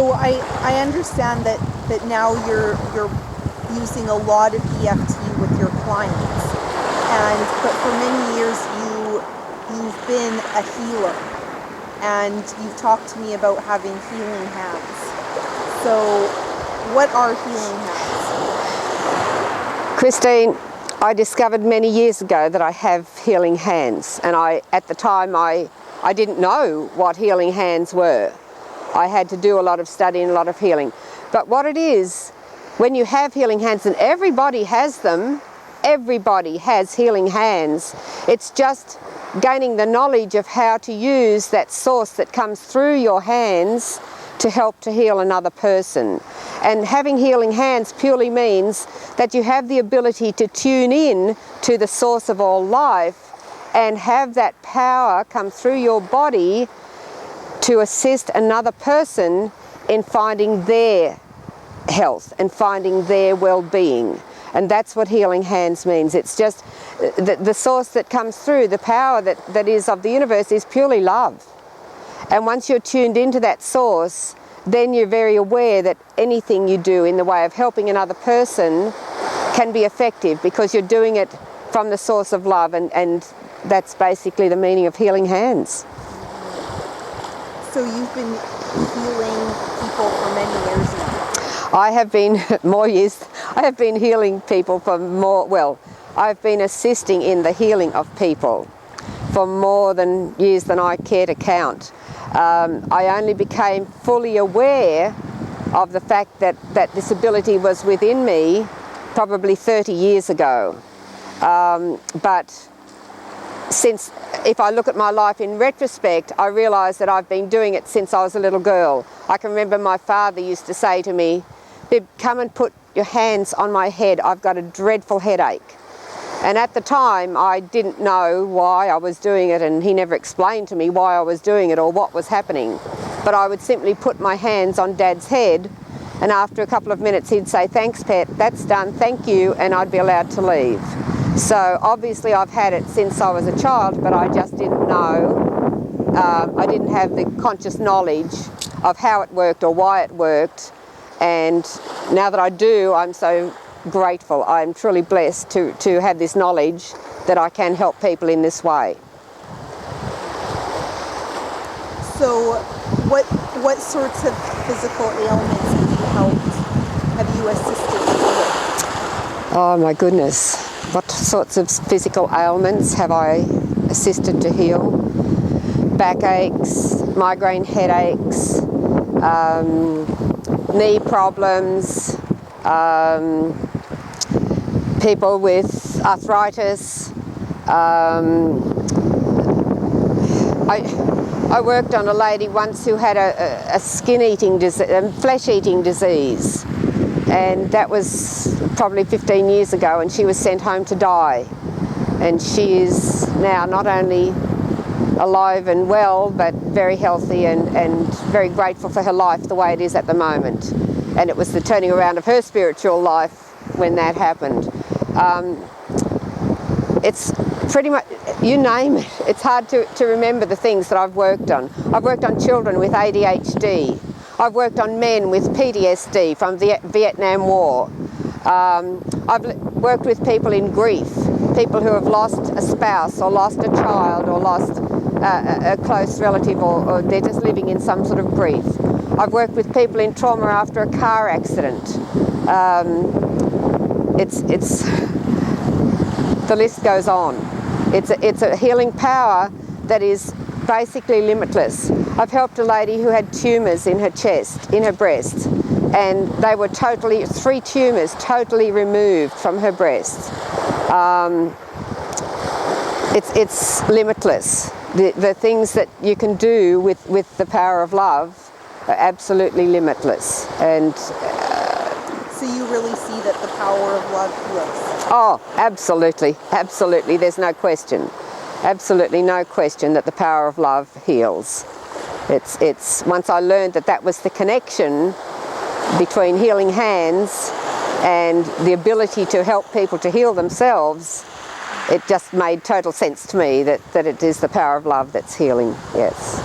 So I understand that now you're using a lot of EFT with your clients, but for many years you've been a healer, and you've talked to me about having healing hands. So what are healing hands? Christine, I discovered many years ago that I have healing hands, and at the time I didn't know what healing hands were. I had to do a lot of studying, a lot of healing. But what it is, when you have healing hands, and everybody has them, everybody has healing hands, it's just gaining the knowledge of how to use that source that comes through your hands to help to heal another person. And having healing hands purely means that you have the ability to tune in to the source of all life and have that power come through your body to assist another person in finding their health and finding their well-being. And that's what healing hands means. It's just the source that comes through, the power that is of the universe is purely love. And once you're tuned into that source, then you're very aware that anything you do in the way of helping another person can be effective because you're doing it from the source of love, and that's basically the meaning of healing hands. So you've been healing people for many years now? I have been more years. I have been healing people for more, well, I've been assisting in the healing of people for more than years than I care to count. I only became fully aware of the fact that this ability was within me probably 30 years ago. But since, if I look at my life in retrospect, I realise that I've been doing it since I was a little girl. I can remember my father used to say to me, "Bib, come and put your hands on my head, I've got a dreadful headache." And at the time I didn't know why I was doing it, and he never explained to me why I was doing it or what was happening. But I would simply put my hands on Dad's head, and after a couple of minutes he'd say, "Thanks, pet, that's done, thank you," and I'd be allowed to leave. So obviously I've had it since I was a child, but I just didn't know. I didn't have the conscious knowledge of how it worked or why it worked. And now that I do, I'm so grateful. I'm truly blessed to have this knowledge that I can help people in this way. So what sorts of physical ailments have you assisted with? Oh my goodness. What sorts of physical ailments have I assisted to heal? Backaches, migraine headaches, knee problems, people with arthritis. I worked on a lady once who had a skin-eating disease, flesh-eating disease, and that was probably 15 years ago, and she was sent home to die. And she is now not only alive and well, but very healthy and very grateful for her life the way it is at the moment. And it was the turning around of her spiritual life when that happened. It's pretty much, you name it. It's hard to remember the things that I've worked on. I've worked on children with ADHD. I've worked on men with PTSD from the Vietnam War. I've worked with people in grief, people who have lost a spouse or lost a child or lost a close relative, or they're just living in some sort of grief. I've worked with people in trauma after a car accident. The list goes on. It's a healing power that is basically limitless. I've helped a lady who had tumours in her chest, in her breast, and they were 3 tumours totally removed from her breast. It's limitless. The things that you can do with the power of love are absolutely limitless. And so you really see that the power of love heals? Oh, absolutely, absolutely. There's no question. Absolutely no question that the power of love heals. It's once I learned that was the connection between healing hands and the ability to help people to heal themselves, it just made total sense to me that it is the power of love that's healing, yes.